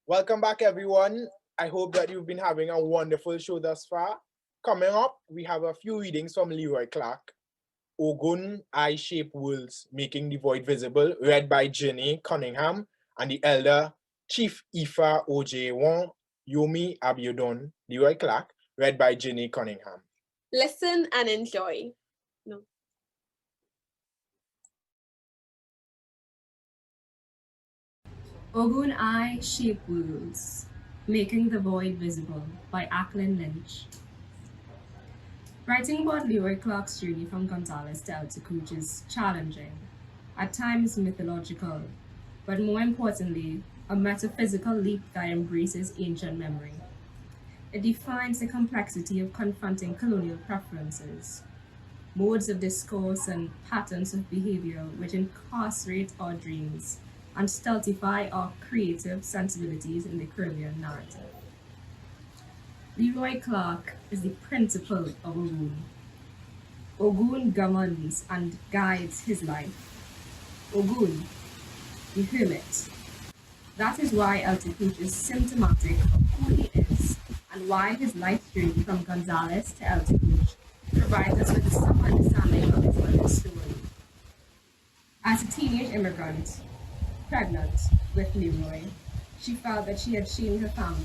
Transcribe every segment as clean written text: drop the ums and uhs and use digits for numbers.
Welcome back, everyone. I hope that you've been having a wonderful show thus far. Coming up, we have a few readings from Leroy Clark. Ogun, Eye-Shaped Worlds, Making the Void Visible, read by Jenny Cunningham and the elder Chief Ifa Ojewon Yomi Abiodun. Leroy Clark, read by Jenny Cunningham. Listen and enjoy. No. Ogun Eye-Shaped Worlds, Making the Void Visible by Acklin Lynch. Writing about Leroy Clark's journey from Gonçalves to Altitude is challenging, at times mythological, but more importantly, a metaphysical leap that embraces ancient memory. It defines the complexity of confronting colonial preferences, modes of discourse and patterns of behavior which incarcerate our dreams and stultify our creative sensibilities in the Caribbean narrative. Leroy Clark is the principal of Ogun. Ogun governs and guides his life. Ogun, the hermit. That is why Altitude is symptomatic of who he is and why his life journey from Gonçalves to Altitude provides us with some understanding of his life story. As a teenage immigrant, pregnant with Leroy, she felt that she had shamed her family.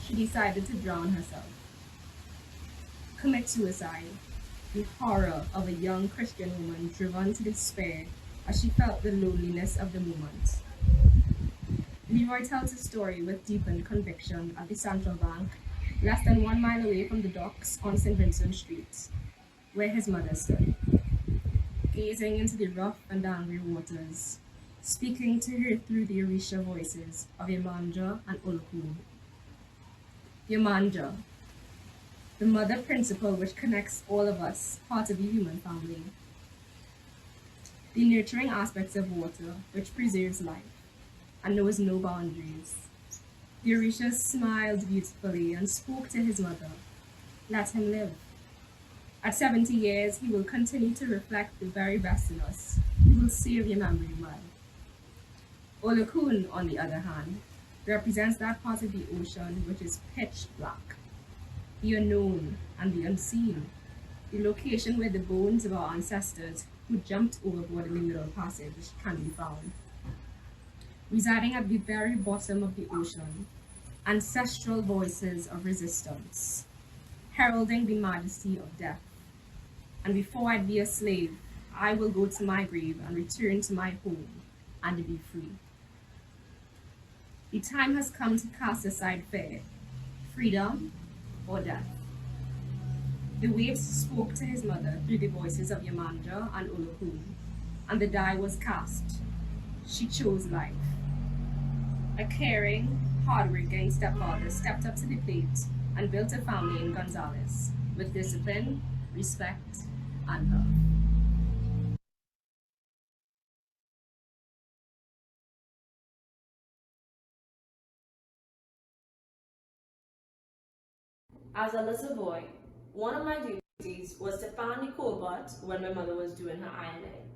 She decided to drown herself. Commit suicide, the horror of a young Christian woman driven to despair as she felt the loneliness of the moment. Leroy tells his story with deepened conviction at the Central Bank, less than 1 mile away from the docks on St. Vincent Street, where his mother stood, gazing into the rough and angry waters, speaking to her through the Orisha voices of Yemanja and Olokun. Yemanja, the mother principle which connects all of us, part of the human family. The nurturing aspects of water which preserves life and knows no boundaries. The Orisha smiled beautifully and spoke to his mother. Let him live. At 70 years, he will continue to reflect the very best in us. He will save your memory well. Olokun, on the other hand, represents that part of the ocean which is pitch black, the unknown and the unseen, the location where the bones of our ancestors who jumped overboard in the Middle Passage can be found. Residing at the very bottom of the ocean, ancestral voices of resistance, heralding the majesty of death. And before I be a slave, I will go to my grave and return to my home and be free. The time has come to cast aside fear, freedom, or death. The waves spoke to his mother through the voices of Yemanja and Olokun, and the die was cast. She chose life. A caring, hardworking stepfather stepped up to the plate and built a family in Gonçalves with discipline, respect, and love. As a little boy, one of my duties was to fan the cobalt when my mother was doing her ironing.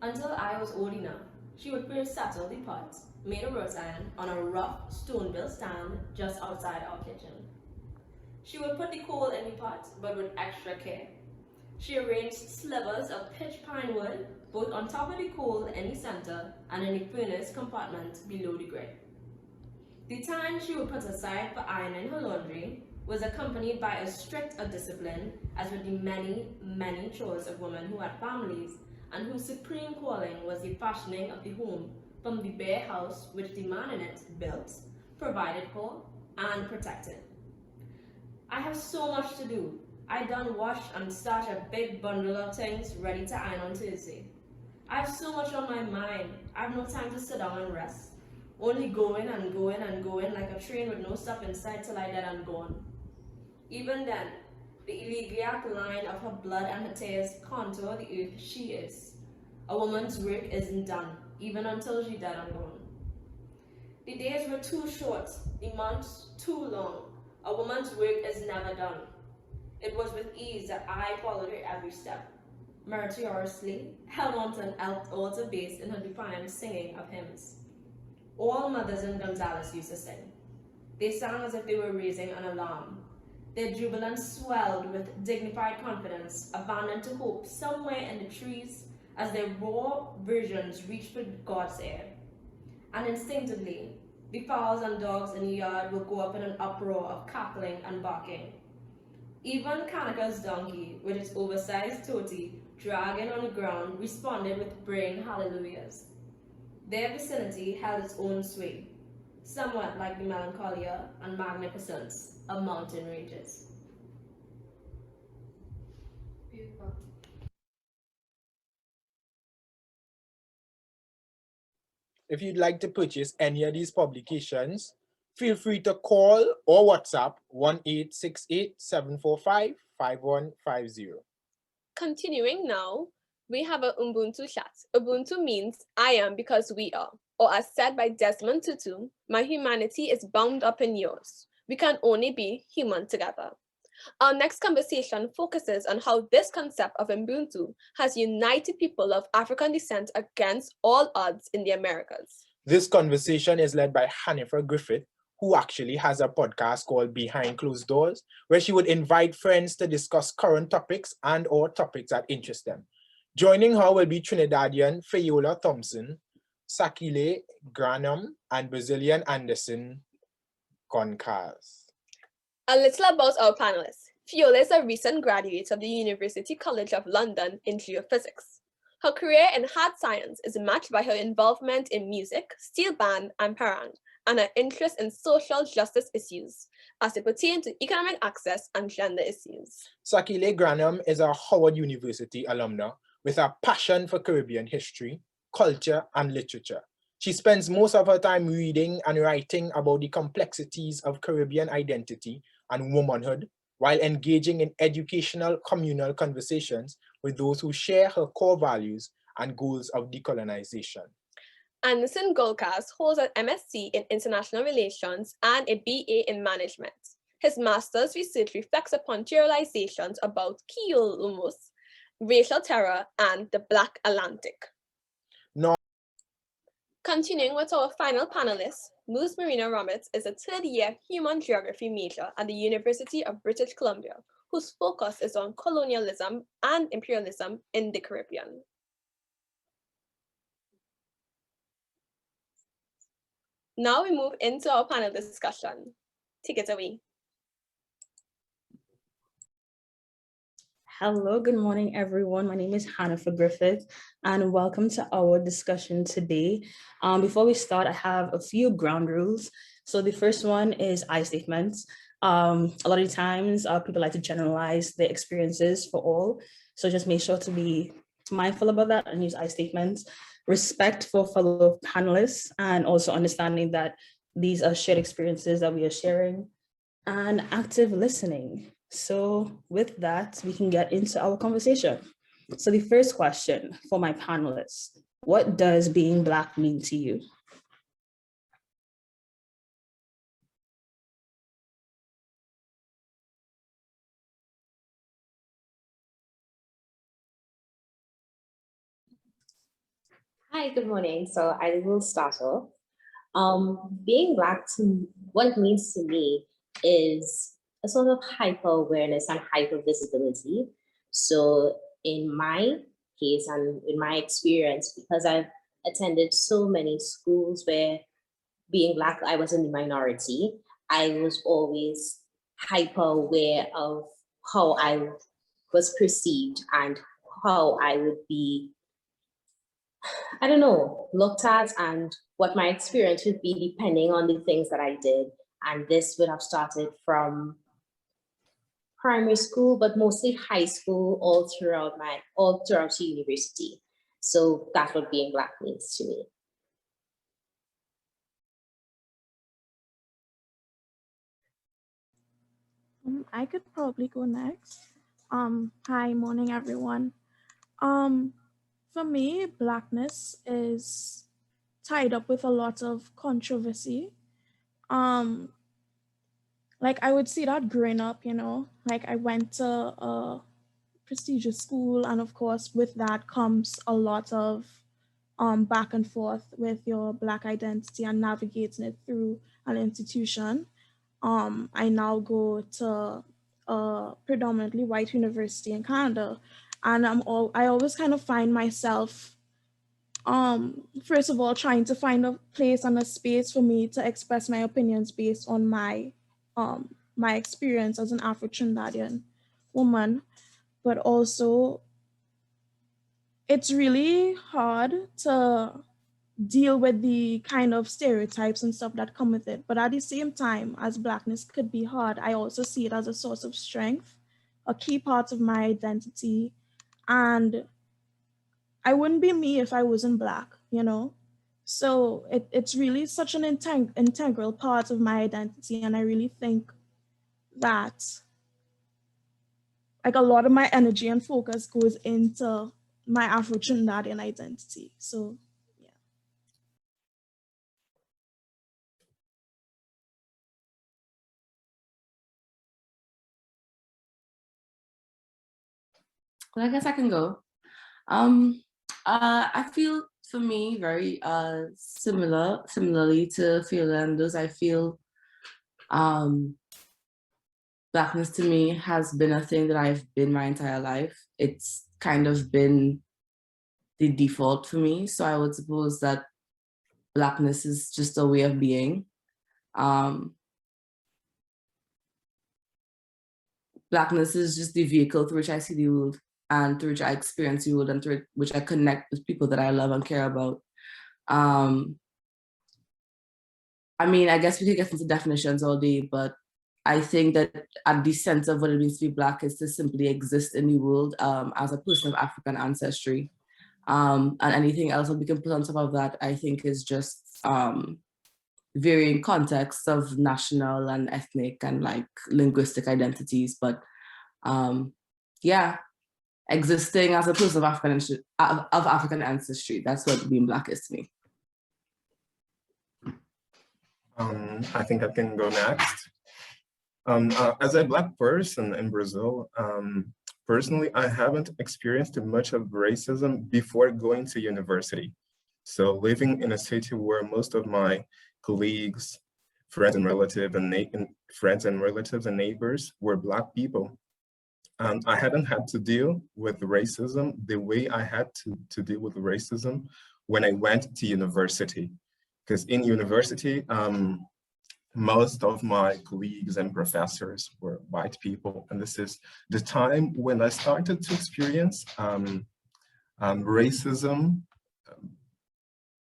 Until I was old enough, she would first settle the pot, made of wrought iron, on a rough stone-built stand just outside our kitchen. She would put the coal in the pot, but with extra care. She arranged slivers of pitch pine wood, both on top of the coal in the center and in the furnace compartment below the grate. The time she would put aside for ironing her laundry was accompanied by as strict a discipline as with the many, many chores of women who had families and whose supreme calling was the fashioning of the home from the bare house which the man in it built, provided for, and protected. I have so much to do. I done wash and stash a big bundle of things ready to iron on Tuesday. I have so much on my mind. I have no time to sit down and rest. Only going and going and going like a train with no stop inside till I dead and gone. Even then, the elegiac line of her blood and her tears contour the earth she is. A woman's work isn't done, even until she dead and gone. The days were too short, the months too long. A woman's work is never done. It was with ease that I followed her every step, meritoriously held on to an altar bass in her defiant singing of hymns. All mothers in Gonçalves used to sing. They sang as if they were raising an alarm. Their jubilance swelled with dignified confidence, abandoned to hope somewhere in the trees as their raw visions reached for God's ear. And instinctively, the fowls and dogs in the yard would go up in an uproar of cackling and barking. Even Kanaka's donkey, with its oversized toti dragging on the ground, responded with braying hallelujahs. Their vicinity held its own sway, somewhat like the melancholia and magnificence of mountain ranges. Beautiful. If you'd like to purchase any of these publications, feel free to call or WhatsApp 1-868-745-5150. Continuing now, we have a Ubuntu chat. Ubuntu means I am because we are, or as said by Desmond Tutu, my humanity is bound up in yours. We can only be human together. Our next conversation focuses on how this concept of Ubuntu has united people of African descent against all odds in the Americas. This conversation is led by Hannifah Griffith, who actually has a podcast called Behind Closed Doors, where she would invite friends to discuss current topics and or topics that interest them. Joining her will be Trinidadian Fayola Thompson, Sakile Grannum, and Brazilian Anderson Gonçalves. A little about our panelists. Fayola is a recent graduate of the University College of London in geophysics. Her career in hard science is matched by her involvement in music, steel band, and parang, and her interest in social justice issues as they pertain to economic access and gender issues. Sakile Grannum is a Howard University alumna with a passion for Caribbean history, culture, and literature. She spends most of her time reading and writing about the complexities of Caribbean identity and womanhood, while engaging in educational communal conversations with those who share her core values and goals of decolonization. Anderson Gonçalves holds an MSc in International Relations and a BA in Management. His master's research reflects upon theorizations about Kiolumos, racial terror, and the Black Atlantic. Continuing with our final panelist, Ms. Marina Roberts is a third-year human geography major at the University of British Columbia, whose focus is on colonialism and imperialism in the Caribbean. Now we move into our panel discussion. Take it away. Hello, good morning, everyone. My name is Hannifah Griffith, and welcome to our discussion today. Before we start, I have a few ground rules. So the first one is I statements. A lot of times, people like to generalize their experiences for all. So just make sure to be mindful about that and use I statements. Respect for fellow panelists, and also understanding that these are shared experiences that we are sharing, and active listening. So with that, we can get into our conversation. So the first question for my panelists, what does being Black mean to you? Hi, good morning. So I will start off. Being Black, what it means to me is a sort of hyper awareness and hyper visibility. So in my case and in my experience, because I've attended so many schools where being Black, I was in the minority, I was always hyper aware of how I was perceived and how I would be, I don't know, looked at, and what my experience would be depending on the things that I did. And this would have started from primary school, but mostly high school, all throughout the university. So that's what being Black means to me. I could probably go next. Hi, morning everyone. For me, Blackness is tied up with a lot of controversy. Like I would see that growing up, like I went to a prestigious school, and of course with that comes a lot of back and forth with your Black identity and navigating it through an institution. I now go to a predominantly white university in Canada, and I always kind of find myself, first of all, trying to find a place and a space for me to express my opinions based on my experience as an Afro-Trinidadian woman, but also it's really hard to deal with the kind of stereotypes and stuff that come with it. But at the same time, as Blackness could be hard, I also see it as a source of strength, a key part of my identity. And I wouldn't be me if I wasn't Black, you know? So it's really such an integral part of my identity. And I really think that like a lot of my energy and focus goes into my Afro-Trinidadian identity. So Well, I guess I can go. I feel for me very similarly to Fayola and those. I feel Blackness to me has been a thing that I've been my entire life. It's kind of been the default for me. So I would suppose that Blackness is just a way of being. Blackness is just the vehicle through which I see the world and through which I experience the world and through which I connect with people that I love and care about. I mean, I guess we could get into definitions all day, but I think that at the center of what it means to be Black is to simply exist in the world as a person of African ancestry. And anything else that we can put on top of that, I think is just varying contexts of national and ethnic and like linguistic identities. But yeah, existing as a person of African ancestry, that's what being Black is to me. I think I can go next. As a Black person in Brazil, personally, I haven't experienced much of racism before going to university. So living in a city where most of my colleagues, friends and relatives and neighbors were Black people, I hadn't had to deal with racism the way I had to deal with racism when I went to university. Because in university, most of my colleagues and professors were white people. And this is the time when I started to experience racism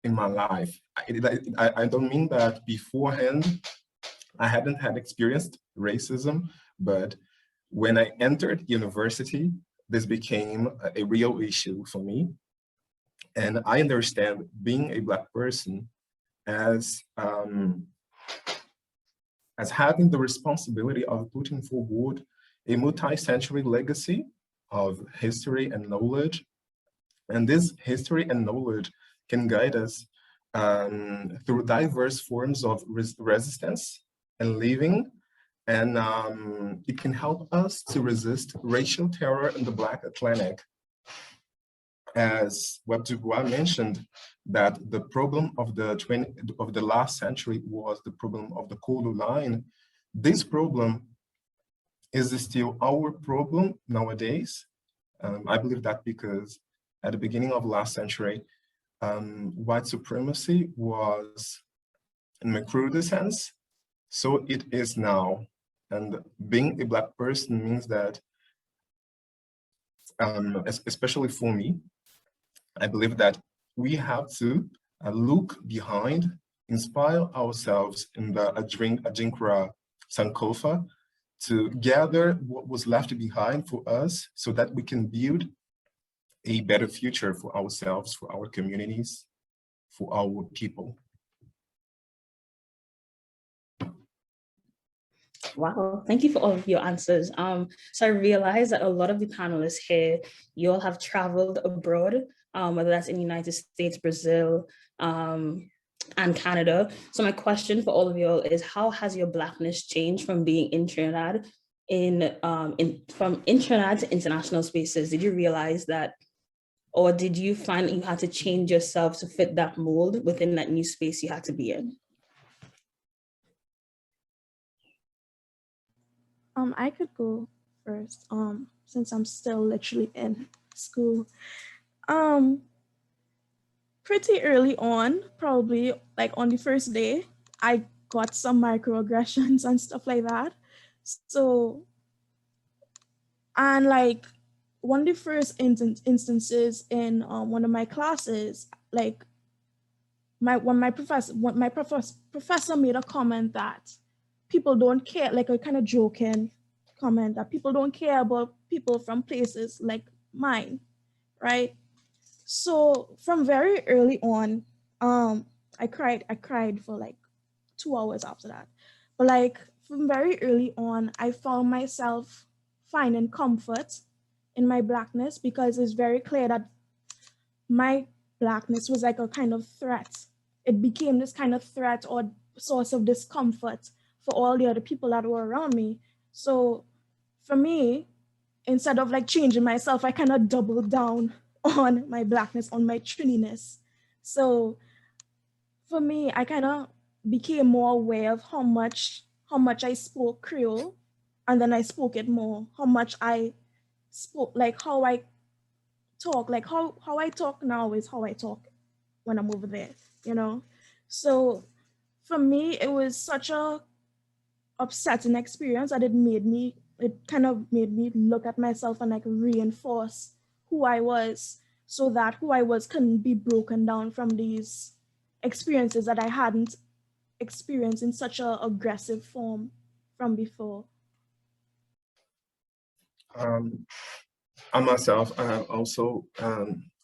in my life. I don't mean that beforehand I hadn't had experienced racism, but when I entered university, this became a real issue for me. And I understand being a Black person as having the responsibility of putting forward a multi-century legacy of history and knowledge. And this history and knowledge can guide us through diverse forms of resistance and living. And it can help us to resist racial terror in the Black Atlantic. As Web Du Bois mentioned, that the problem of the last century was the problem of the Kulu line. This problem is still our problem nowadays. I believe that because at the beginning of last century, white supremacy was in my crude sense, so it is now. And being a Black person means that, especially for me, I believe that we have to look behind, inspire ourselves in the Ajinkra Sankofa to gather what was left behind for us so that we can build a better future for ourselves, for our communities, for our people. Wow, thank you for all of your answers. So I realize that a lot of the panelists here, you all have traveled abroad, whether that's in the United States, Brazil, and Canada. So my question for all of you all is, how has your Blackness changed from being in Trinidad, from in Trinidad to international spaces? Did you realize that Or did you find you had to change yourself to fit that mold within that new space you had to be in? I could go first, since I'm still literally in school. Pretty early on, probably like on the first day, I got some microaggressions and stuff like that. So, and like one of the first instances in one of my classes, like professor made a comment that people don't care, like a kind of joking comment that people don't care about people from places like mine, right? So from very early on, I cried for like 2 hours after that. But like from very early on, I found myself finding comfort in my Blackness because it's very clear that my Blackness was like a kind of threat. It became this kind of threat or source of discomfort for all the other people that were around me. So for me, instead of like changing myself, I kind of doubled down on my Blackness, on my Trininess. So for me, I kind of became more aware of how much I spoke Creole, and then I spoke it more. How much I spoke, like how I talk, like how I talk now is how I talk when I'm over there, you know? So for me, it was such a upsetting experience that it kind of made me look at myself and like reinforce who I was so that who I was couldn't be broken down from these experiences that I hadn't experienced in such a aggressive form from before. I myself, I have also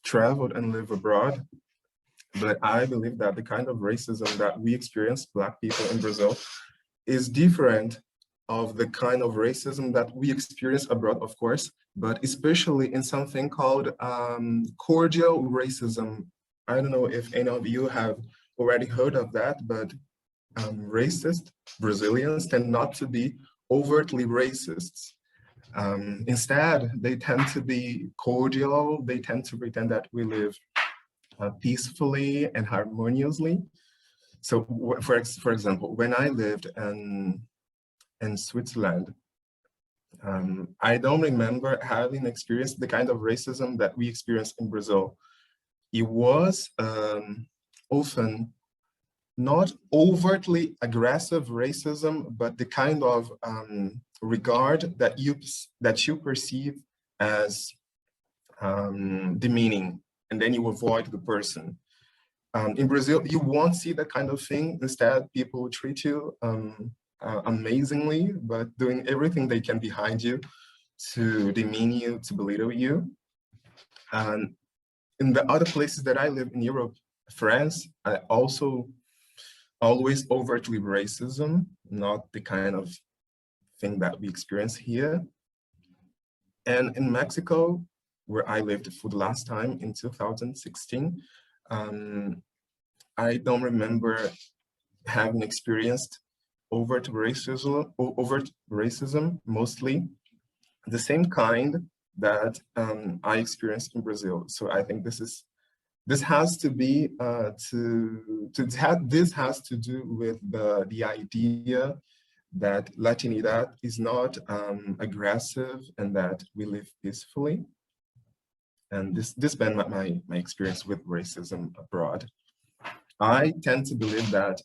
traveled and lived abroad, but I believe that the kind of racism that we experience, Black people in Brazil, is different of the kind of racism that we experience abroad, of course, but especially in something called cordial racism. I don't know if any of you have already heard of that, but racist Brazilians tend not to be overtly racists. Instead, they tend to be cordial. They tend to pretend that we live peacefully and harmoniously. So, for example, when I lived in Switzerland, I don't remember having experienced the kind of racism that we experienced in Brazil. It was often not overtly aggressive racism, but the kind of regard that you perceive as demeaning, and then you avoid the person. In Brazil, you won't see that kind of thing. Instead, people treat you amazingly, but doing everything they can behind you to demean you, to belittle you. And in the other places that I live in Europe, France, I also always overtly racism, not the kind of thing that we experience here. And in Mexico, where I lived for the last time in 2016, I don't remember having experienced overt racism, mostly the same kind that I experienced in Brazil. So I think this has to be this has to do with the idea that Latinidad is not aggressive and that we live peacefully. And this been my experience with racism abroad. I tend to believe that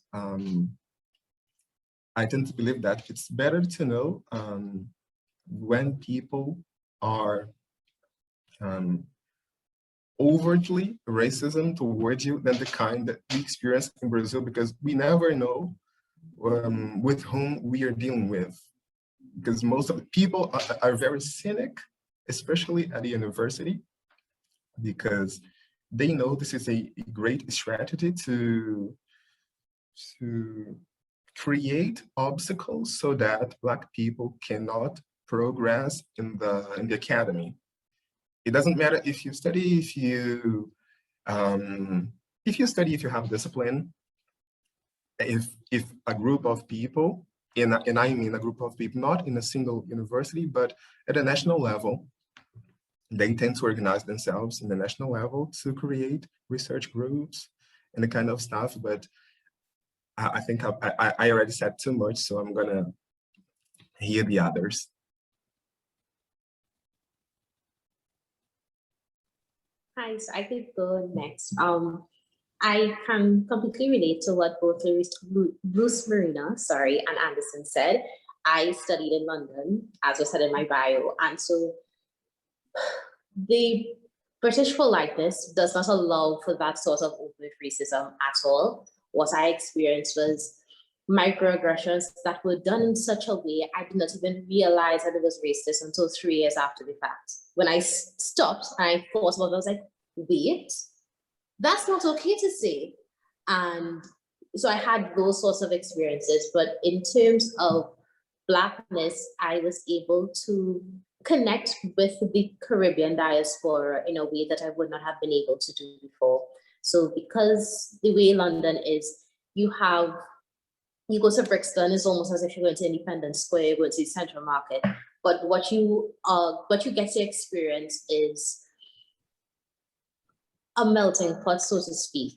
it's better to know when people are overtly racism towards you than the kind that we experience in Brazil, because we never know with whom we are dealing with. Because most of the people are very cynic, especially at the university, because they know this is a great strategy to create obstacles so that Black people cannot progress in the academy. It doesn't matter if you study, if you have discipline, if a group of people, and I mean a group of people, not in a single university, but at a national level, they tend to organize themselves in the national level to create research groups and the kind of stuff. But I think I already said too much, so I'm gonna hear the others. Hi, so I could go next. I can completely relate to what both Bruce Marina, and Anderson said. I studied in London, as was said in my bio, and so the British politeness does not allow for that sort of overt racism at all. What I experienced was microaggressions that were done in such a way I did not even realize that it was racist until 3 years after the fact. When I stopped and I thought about it, I was like, wait, that's not okay to say. And so I had those sorts of experiences, but in terms of Blackness, I was able to connect with the Caribbean diaspora in a way that I would not have been able to do before. So because the way London is, you go to Brixton, it's almost as if you're going to Independence Square, going to the Central Market. But what you get to experience is a melting pot, so to speak,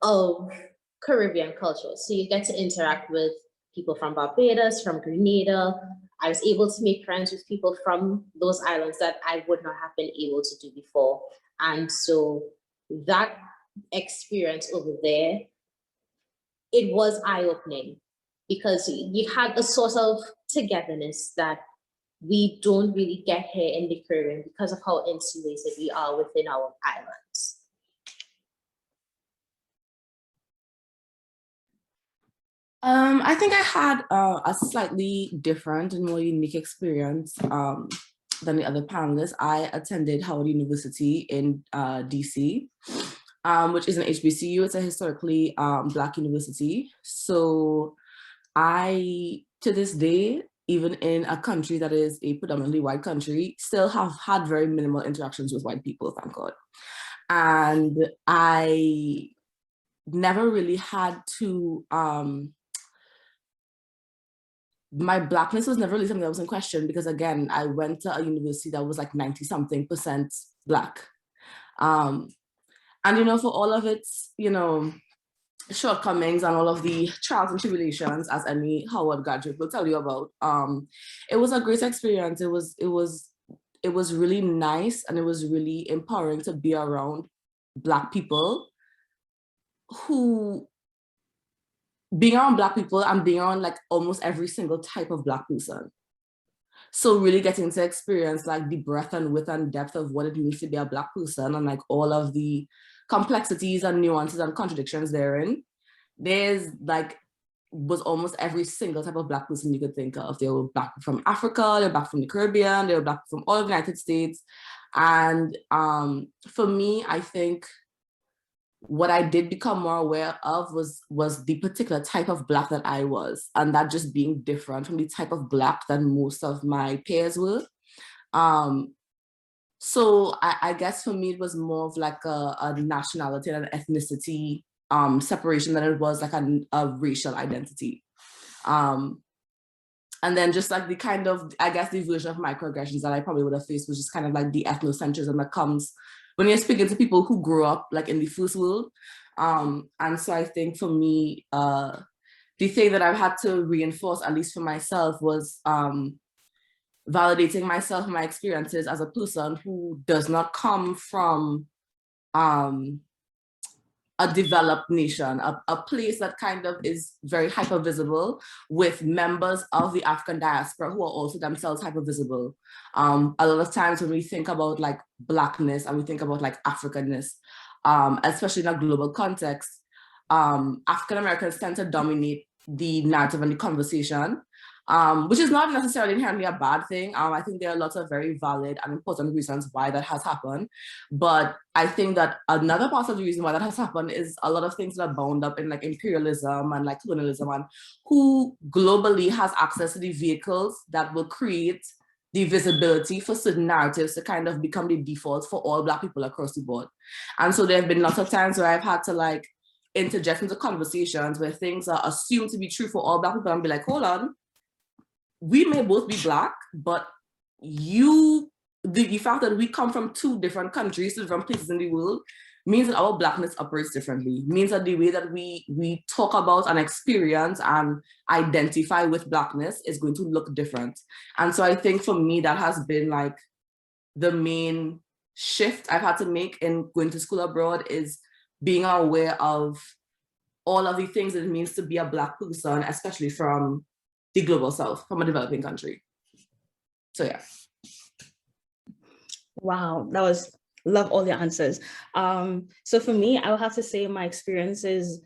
of Caribbean culture. So you get to interact with people from Barbados, from Grenada. I was able to make friends with people from those islands that I would not have been able to do before. And so that experience over there, it was eye-opening because you had a sort of togetherness that we don't really get here in the Caribbean because of how insulated we are within our islands. I think I had a slightly different and more unique experience than the other panelists. I attended Howard University in DC, which is an HBCU. It's a historically Black university. So I, to this day, even in a country that is a predominantly white country, still have had very minimal interactions with white people, thank God. And I never really had to, my Blackness was never really something that was in question because again, I went to a university that was like 90-something% Black. And, for all of its, shortcomings and all of the trials and tribulations, as any Howard graduate will tell you about, it was a great experience. It was really nice and it was really empowering to be around Black people who, being around Black people and being around like almost every single type of Black person. So really getting to experience like the breadth and width and depth of what it means to be a Black person and like all of the complexities and nuances and contradictions therein. Was almost every single type of Black person you could think of. They were Black from Africa, they were Black from the Caribbean, they were Black from all of the United States. And for me, I think what I did become more aware of was the particular type of Black that I was, and that just being different from the type of Black that most of my peers were. So I guess for me, it was more of like a nationality and an ethnicity separation than it was like a racial identity. And then just like the kind of, I guess the version of microaggressions that I probably would have faced was just kind of like the ethnocentrism that comes when you're speaking to people who grew up like in the first world. And so I think for me, the thing that I've had to reinforce, at least for myself, was validating myself and my experiences as a person who does not come from a developed nation, a place that kind of is very hyper visible with members of the African diaspora who are also themselves hyper visible. A lot of times when we think about like Blackness and we think about like Africanness, especially in a global context, African Americans tend to dominate the narrative and the conversation, which is not necessarily inherently a bad thing. I think there are lots of very valid and important reasons why that has happened. But I think that another part of the reason why that has happened is a lot of things that are bound up in like imperialism and like colonialism, and who globally has access to the vehicles that will create the visibility for certain narratives to kind of become the default for all Black people across the board. And so there have been lots of times where I've had to like interject into conversations where things are assumed to be true for all Black people and be like, hold on, we may both be Black, but you the fact that we come from two different countries, two different places in the world, means that our Blackness operates differently, means that the way that we talk about and experience and identify with Blackness is going to look different. And so I think for me, that has been like the main shift I've had to make in going to school abroad, is being aware of all of the things that it means to be a Black person, especially from the global South, from a developing country. So yeah. Wow, love all your answers. So for me, I would have to say my experience is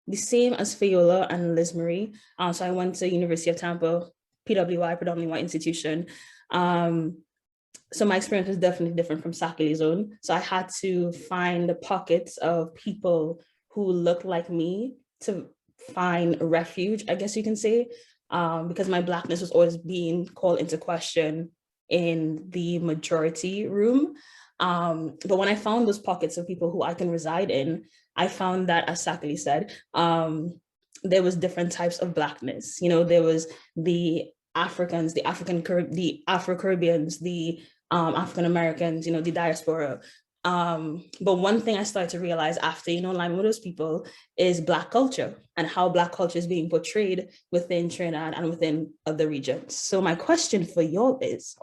the same as Fayola and Liz Marie. So I went to University of Tampa, PWI, predominantly white institution. So my experience was definitely different from Sakile's own. So I had to find the pockets of people who looked like me to find refuge, I guess you can say, because my Blackness was always being called into question in the majority room. But when I found those pockets of people who I can reside in, I found that, as Sakile said, there was different types of Blackness. You know, there was the Africans, the Afro-Caribbeans, the African Americans, you know, the diaspora. But one thing I started to realize after, you know, lining with those people is Black culture and how Black culture is being portrayed within Trinidad and within other regions. So my question for y'all is,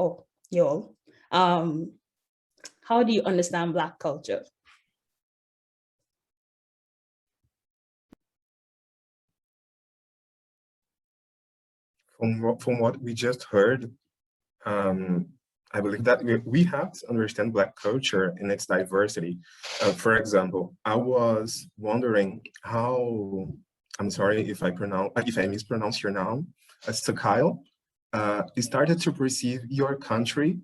how do you understand Black culture? From what we just heard, I believe that we have to understand Black culture in its diversity. For example, I was wondering how, I'm sorry if I mispronounce your name, Sakile, started to perceive your country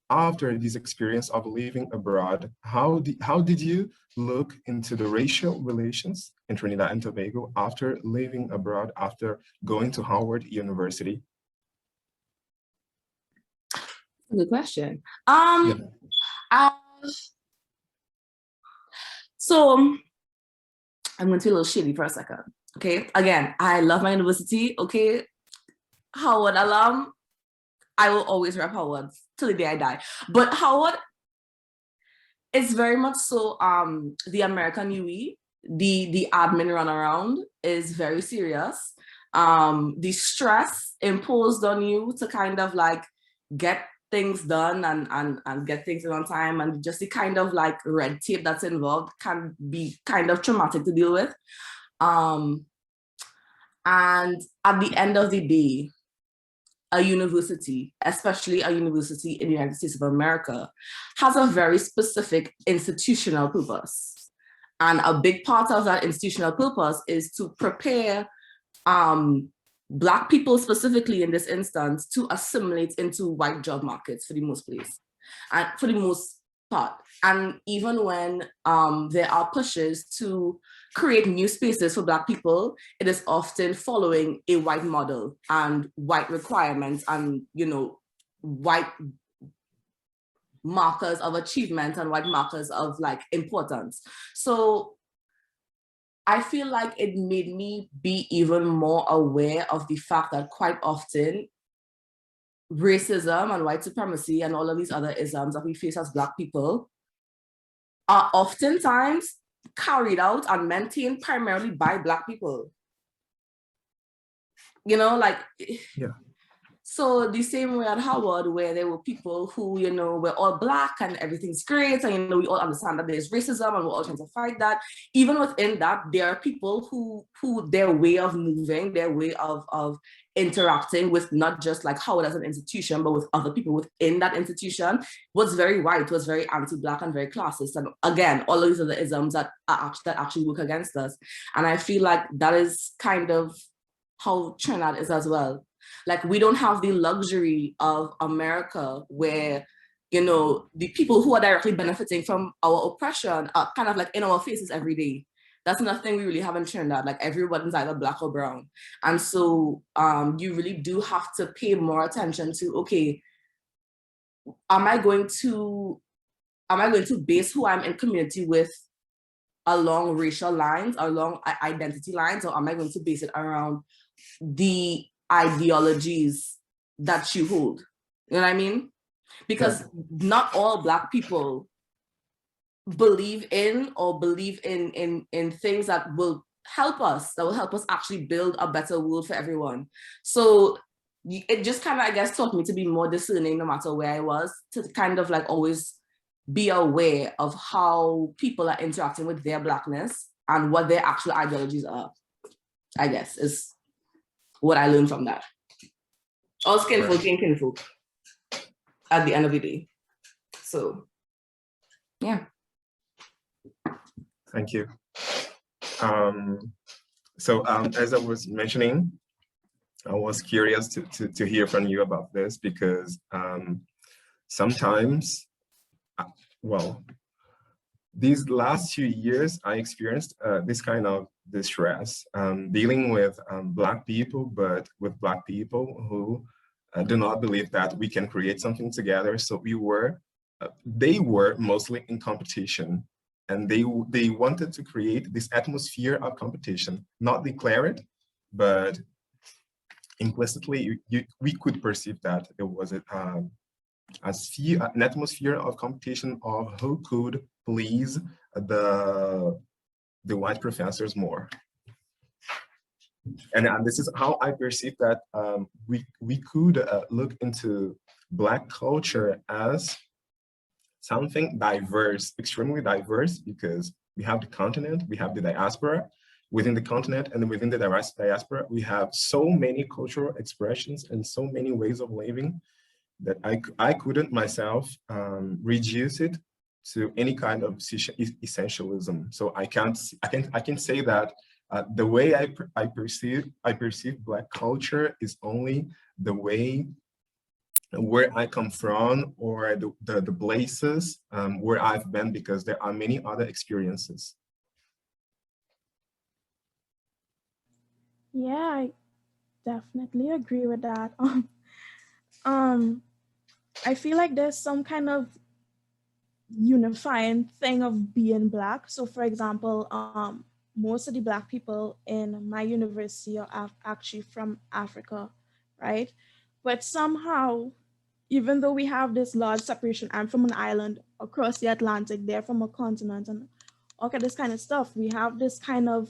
after this experience of living abroad. How did you look into the racial relations in Trinidad and Tobago after living abroad, after going to Howard University? Good question. So I'm going to be a little shady for a second. Okay, again, I love my university. Okay, Howard alum, I will always rep Howard till the day I die. But Howard is very much so the American UE. The admin runaround is very serious. The stress imposed on you to kind of like get things done and get things done on time, and just the kind of like red tape that's involved can be kind of traumatic to deal with. And at the end of the day, a university, especially a university in the United States of America, has a very specific institutional purpose. And a big part of that institutional purpose is to prepare Black people, specifically in this instance, to assimilate into white job markets for the most place, and for the most part. And even when there are pushes to create new spaces for Black people, it is often following a white model and white requirements and, you know, white markers of achievement and white markers of like importance. So I feel like it made me be even more aware of the fact that quite often racism and white supremacy and all of these other isms that we face as Black people are oftentimes carried out and maintained primarily by Black people. You know, like, yeah. So the same way at Howard, where there were people who, you know, were all Black and everything's great, and, you know, we all understand that there's racism and we're all trying to fight that. Even within that, there are people who their way of moving, their way of interacting with not just like Howard as an institution, but with other people within that institution was very white, was very anti-Black and very classist. And again, all of these other isms that actually work against us. And I feel like that is kind of how Trinidad is as well. Like, we don't have the luxury of America where, you know, the people who are directly benefiting from our oppression are kind of like in our faces every day. That's nothing we really have in Trinidad. Like, everyone's either Black or brown. And so you really do have to pay more attention to, okay, am I going to base who I'm in community with along racial lines, along identity lines, or am I going to base it around the ideologies that you hold? You know what I mean? because not all Black people believe in things that will help us, actually build a better world for everyone. So it just kind of, I guess, taught me to be more discerning no matter where I was, to kind of like always be aware of how people are interacting with their Blackness and what their actual ideologies are, I guess, is what I learned from that. All skinfolk ain't kinfolk at the end of the day. So, yeah. Thank you. As I was mentioning, I was curious to hear from you about this because sometimes, well, these last few years, I experienced this kind of distress dealing with Black people, but with Black people who do not believe that we can create something together. So they were mostly in competition, and they wanted to create this atmosphere of competition, not declare it, but implicitly we could perceive that it was an atmosphere of competition of who could please the white professors more. And this is how I perceive that we could look into Black culture as something diverse, extremely diverse, because we have the continent, we have the diaspora. Within the continent and within the diaspora, we have so many cultural expressions and so many ways of living that I couldn't myself reduce it to any kind of essentialism. So I can say that the way I perceive Black culture is only the way where I come from or the places where I've been, because there are many other experiences. Yeah, I definitely agree with that. I feel like there's some kind of unifying thing of being Black. So for example, most of the Black people in my university are actually from Africa, right? But somehow, even though we have this large separation, I'm from an island across the Atlantic, they're from a continent, and okay, this kind of stuff, we have this kind of,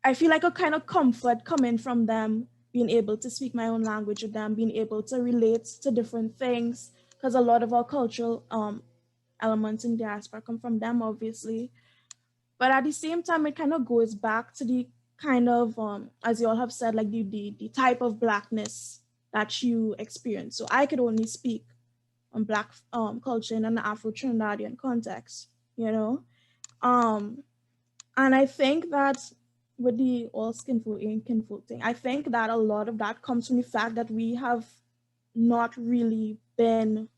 I feel like a kind of comfort coming from them, being able to speak my own language with them, being able to relate to different things, because a lot of our cultural elements in diaspora come from them, obviously. But at the same time, it kind of goes back to the kind of, as you all have said, like the type of Blackness that you experience. So I could only speak on Black culture in an Afro-Trinidadian context, you know? And I think that with the all skinfolk and kinfolk thing, I think that a lot of that comes from the fact that we have not really been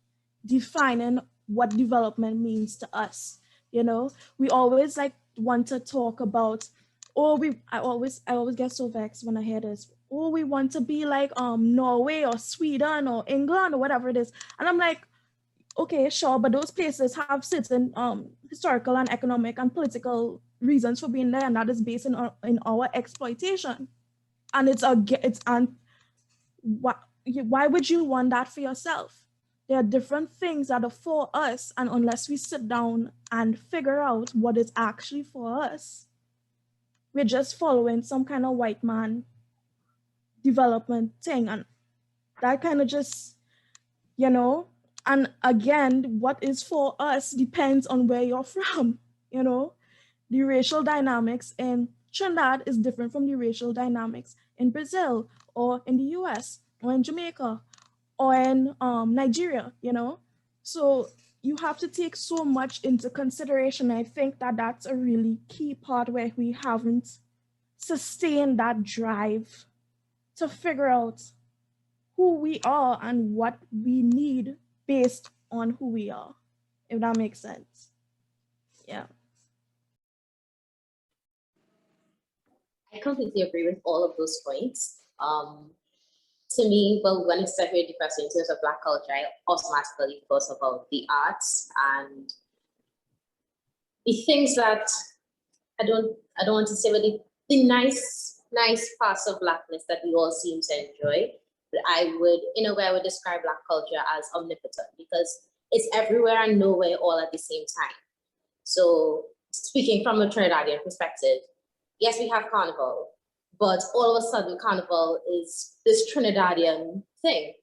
defining what development means to us. You know, we always like want to talk about, I always get so vexed when I hear this, we want to be like Norway or Sweden or England or whatever it is. And I'm like, okay, sure, but those places have certain historical and economic and political reasons for being there, and that is based in our exploitation. And why would you want that for yourself? There are different things that are for us, and unless we sit down and figure out what is actually for us, we're just following some kind of white man development thing, and that kind of just, you know. And again, what is for us depends on where you're from, you know. The racial dynamics in Trinidad is different from the racial dynamics in Brazil or in the US or in Jamaica or in Nigeria, you know. So you have to take so much into consideration. I think that that's a really key part where we haven't sustained that drive to figure out who we are and what we need based on who we are, if that makes sense. Yeah. I completely agree with all of those points. To me, well, when it's very depressing in terms of Black culture, I automatically thought about the arts and the things that I don't want to say, but the nice parts of Blackness that we all seem to enjoy, but in a way, I would describe Black culture as omnipotent because it's everywhere and nowhere all at the same time. So speaking from a Trinidadian perspective, yes, we have Carnival, but all of a sudden Carnival is this Trinidadian thing.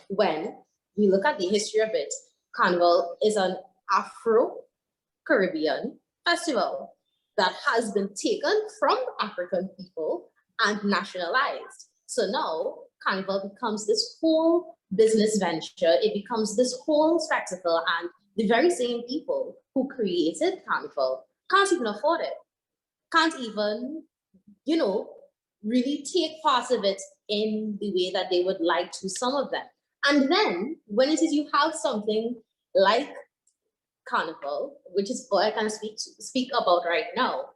When we look at the history of it, Carnival is an Afro-Caribbean festival that has been taken from African people and nationalized. So now Carnival becomes this whole business venture. It becomes this whole spectacle, and the very same people who created Carnival can't even afford it, can't even, really take part of it in the way that they would like to, some of them. And then when it is you have something like Carnival, which is what I can speak about right now,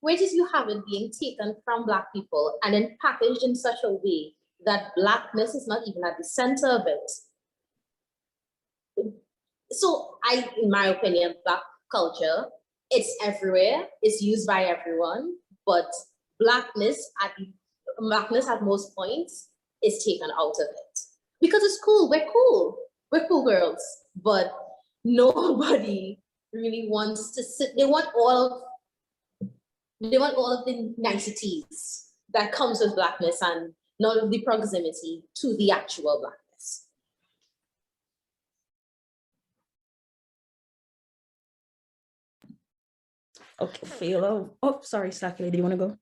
where it is you have it being taken from Black people and then packaged in such a way that Blackness is not even at the center of it. So in my opinion, Black culture, it's everywhere, it's used by everyone, but Blackness at most points is taken out of it. Because it's cool, we're cool girls, but nobody really wants to sit, they want all of the niceties that comes with Blackness and none of the proximity to the actual Blackness. Okay, Fayola. Oh, sorry, Sakile, do you want to go?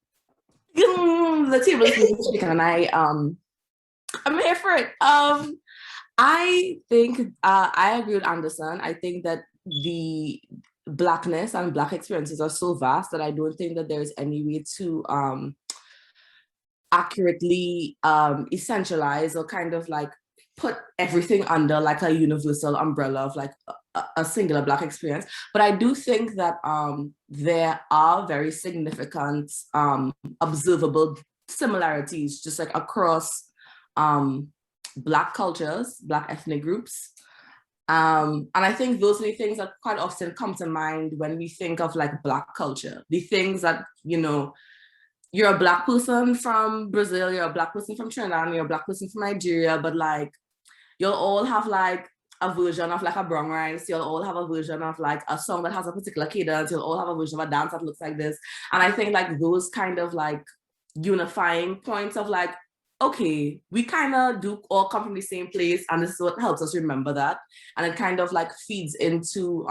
The table is speaking, and I'm here for it. I think I agree with Anderson. I think that the Blackness and Black experiences are so vast that I don't think that there's any way to accurately essentialize or kind of like put everything under like a universal umbrella of like a singular Black experience. But I do think that there are very significant observable similarities just like across Black cultures, Black ethnic groups. And I think those are the things that quite often come to mind when we think of like Black culture. The things that, you're a Black person from Brazil, you're a Black person from Trinidad, you're a Black person from Nigeria, but like, you'll all have like a version of like a brown rice, you'll all have a version of like a song that has a particular cadence, you'll all have a version of a dance that looks like this. And I think like those kind of like unifying points of like, okay, we kind of do all come from the same place, and this is what helps us remember that. And it kind of like feeds into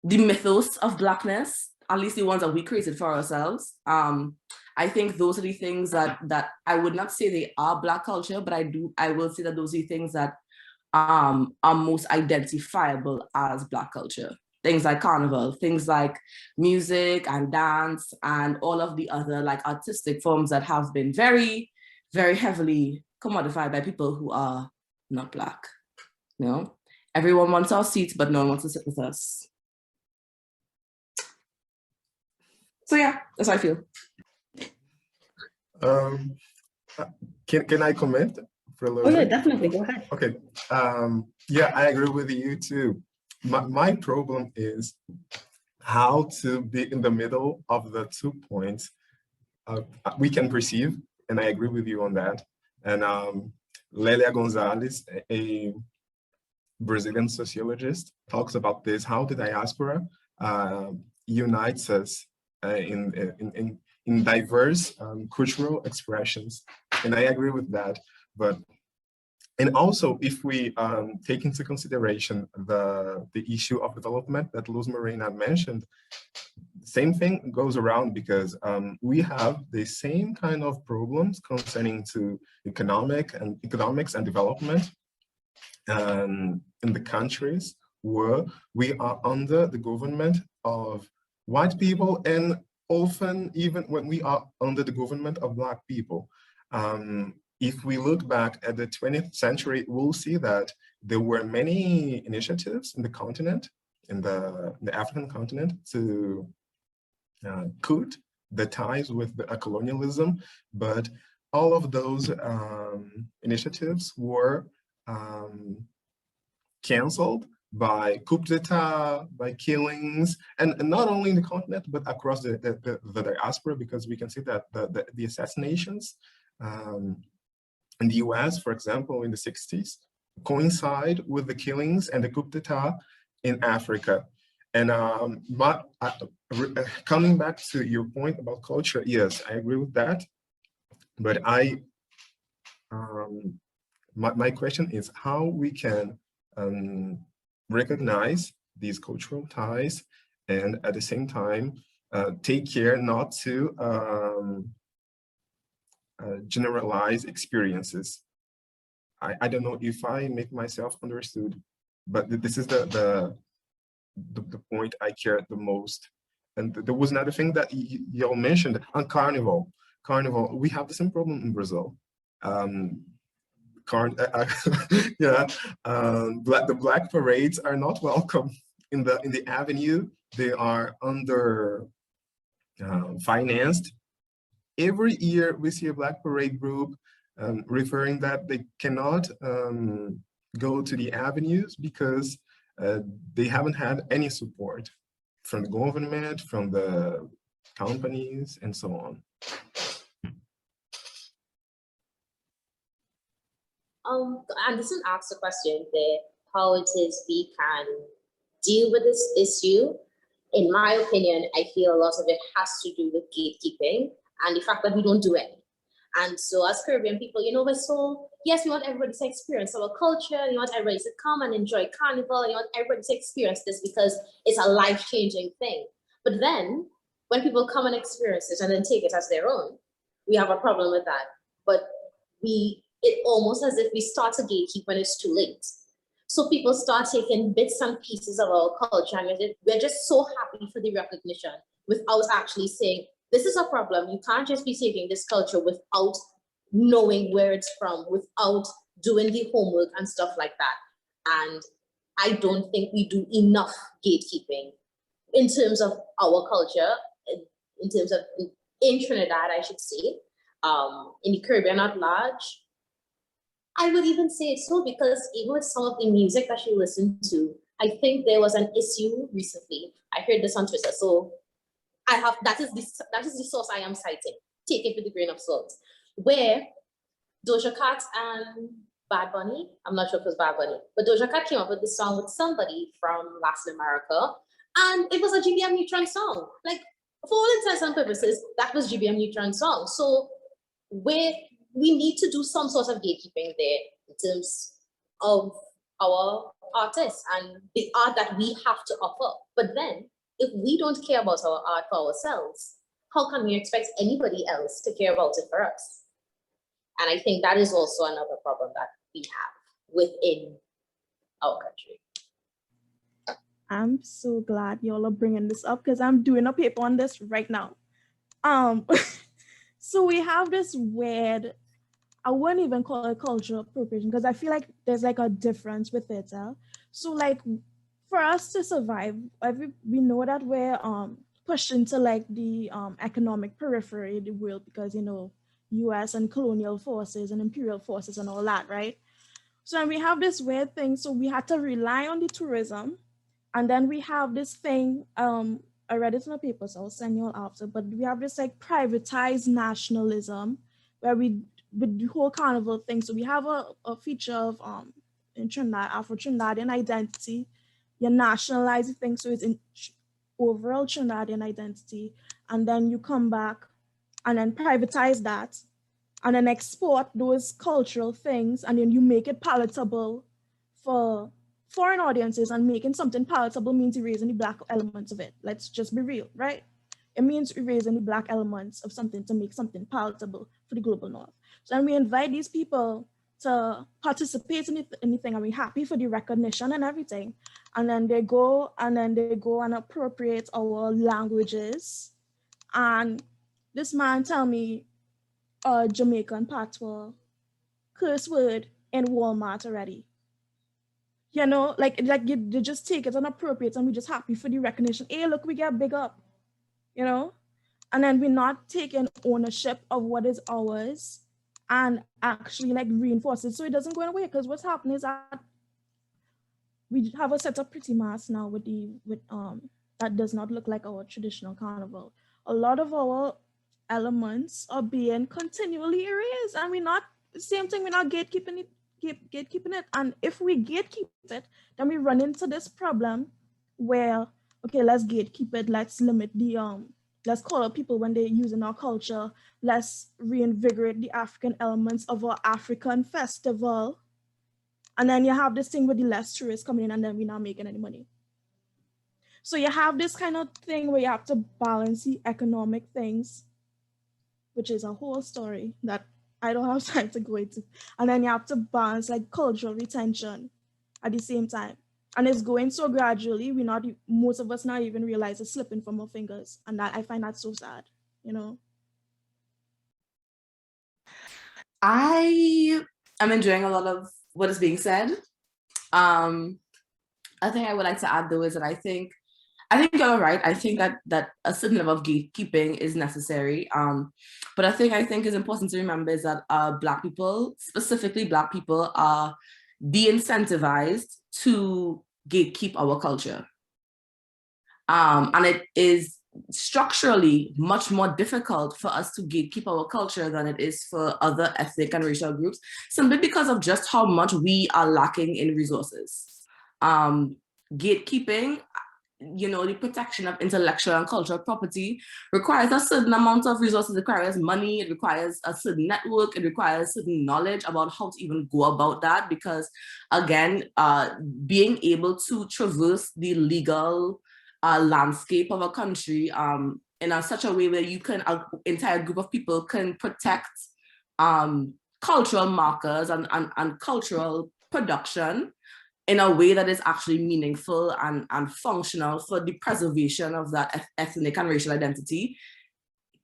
the mythos of Blackness, at least the ones that we created for ourselves. I think those are the things that I would not say they are Black culture, but I will say that those are the things that are most identifiable as Black culture. Things like Carnival, things like music and dance and all of the other like artistic forms that have been very, very heavily commodified by people who are not Black. Everyone wants our seats, but no one wants to sit with us. So yeah, that's how I feel. Can I comment for a little bit? Oh yeah, definitely, go ahead. Okay, yeah, I agree with you too. My problem is how to be in the middle of the 2 points we can perceive, and I agree with you on that. And Lélia Gonçalves, a Brazilian sociologist, talks about this, how the diaspora unites us in diverse cultural expressions. And I agree with that. And also, if we take into consideration the issue of development that Marina mentioned, same thing goes around, because we have the same kind of problems concerning to economics and development in the countries where we are under the government of white people, and often even when we are under the government of Black people. If we look back at the 20th century, we'll see that there were many initiatives in the continent, in the African continent, to cut the ties with the colonialism, but all of those initiatives were canceled by coup d'etat, by killings, and not only in the continent, but across the diaspora, because we can see that the assassinations in the US, for example, in the 60s, coincide with the killings and the coup d'etat in Africa. And coming back to your point about culture, yes, I agree with that. But my question is how we can recognize these cultural ties and at the same time take care not to generalize experiences. I don't know if I make myself understood, but this is the point I care the most. And there was another thing that y'all mentioned on Carnival. Carnival, we have the same problem in Brazil. The black parades are not welcome in the avenue. They are under financed. Every year we see a black parade group referring that they cannot go to the avenues because they haven't had any support from the government, from the companies, and so on. Anderson asked a question there, how it is we can deal with this issue. In my opinion, I feel a lot of it has to do with gatekeeping and the fact that we don't do it. And so as Caribbean people, we're so, yes, we want everybody to experience our culture, we want everybody to come and enjoy Carnival, we want everybody to experience this because it's a life-changing thing. But then, when people come and experience it and then take it as their own, we have a problem with that. But it almost as if we start to gatekeep when it's too late. So people start taking bits and pieces of our culture and we're just so happy for the recognition without actually saying, this is a problem. You can't just be taking this culture without knowing where it's from, without doing the homework and stuff like that. And I don't think we do enough gatekeeping in terms of our culture, in terms of in Trinidad, I should say, in the Caribbean at large. I would even say it's so because even with some of the music that you listen to, I think there was an issue recently. I heard this on Twitter, so that is the source I am citing. Take it with a grain of salt. Where Doja Cat and Bad Bunny, I'm not sure if it was Bad Bunny, but Doja Cat came up with this song with somebody from Latin America, and it was a GBM Neutron song. Like, for all intents and purposes, that was GBM Neutron song. So we need to do some sort of gatekeeping there in terms of our artists and the art that we have to offer. But then, if we don't care about our art for ourselves, how can we expect anybody else to care about it for us? And I think that is also another problem that we have within our country. I'm so glad y'all are bringing this up because I'm doing a paper on this right now. So we have this weird, I wouldn't even call it cultural appropriation because I feel like there's like a difference with it. So like for us to survive, we know that we're pushed into like the economic periphery of the world because, US and colonial forces and imperial forces and all that, right? So we have this weird thing. So we had to rely on the tourism. And then we have this thing, I read it in a paper, so I'll send you all after, but we have this like privatized nationalism where with the whole carnival thing. So we have a feature of in Trinidad, Afro-Trinidadian identity. You nationalize the thing, so it's in overall Trinidadian identity. And then you come back and then privatize that and then export those cultural things. And then you make it palatable for foreign audiences, and making something palatable means erasing the Black elements of it. Let's just be real, right? It means erasing the Black elements of something to make something palatable for the global North. So then we invite these people to participate in anything, and we're happy for the recognition and everything. And then they go and appropriate our languages. And this man tell me Jamaican patois curse word in Walmart already. Like they just take it and appropriate, and we're just happy for the recognition. Hey, look, we get big up, and then we're not taking ownership of what is ours and actually like reinforce it so it doesn't go away. Because what's happening is that we have a set of pretty masks now with that does not look like our traditional a lot of our elements are being continually erased, and we're not same thing, we're not gatekeeping it, gatekeeping it. And if we gatekeep it, then we run into this problem where, okay, let's gatekeep it, let's limit the let's call out people when they're using our culture, let's reinvigorate the African elements of our African festival. And then you have this thing with the less tourists coming in, and then we're not making any money. So you have this kind of thing where you have to balance the economic things, which is a whole story that I don't have time to go into. And then you have to balance like cultural retention at the same time. And it's going so gradually, most of us not even realize it's slipping from our fingers. And that, I find that so sad, you know? I am enjoying a lot of what is being said. I think I would like to add though is that I think you're right. I think that a certain level of gatekeeping is necessary. But I think it's important to remember is that Black people, specifically Black people, are de-incentivized to gatekeep our culture. And it is structurally much more difficult for us to gatekeep our culture than it is for other ethnic and racial groups, simply because of just how much we are lacking in resources. Gatekeeping, you know, the protection of intellectual and cultural property requires a certain amount of resources. It requires money, it requires a certain network, it requires certain knowledge about how to even go about that, because again, being able to traverse the legal landscape of a country in such a way where you can, an entire group of people can protect cultural markers and cultural production in a way that is actually meaningful and functional for the preservation of that ethnic and racial identity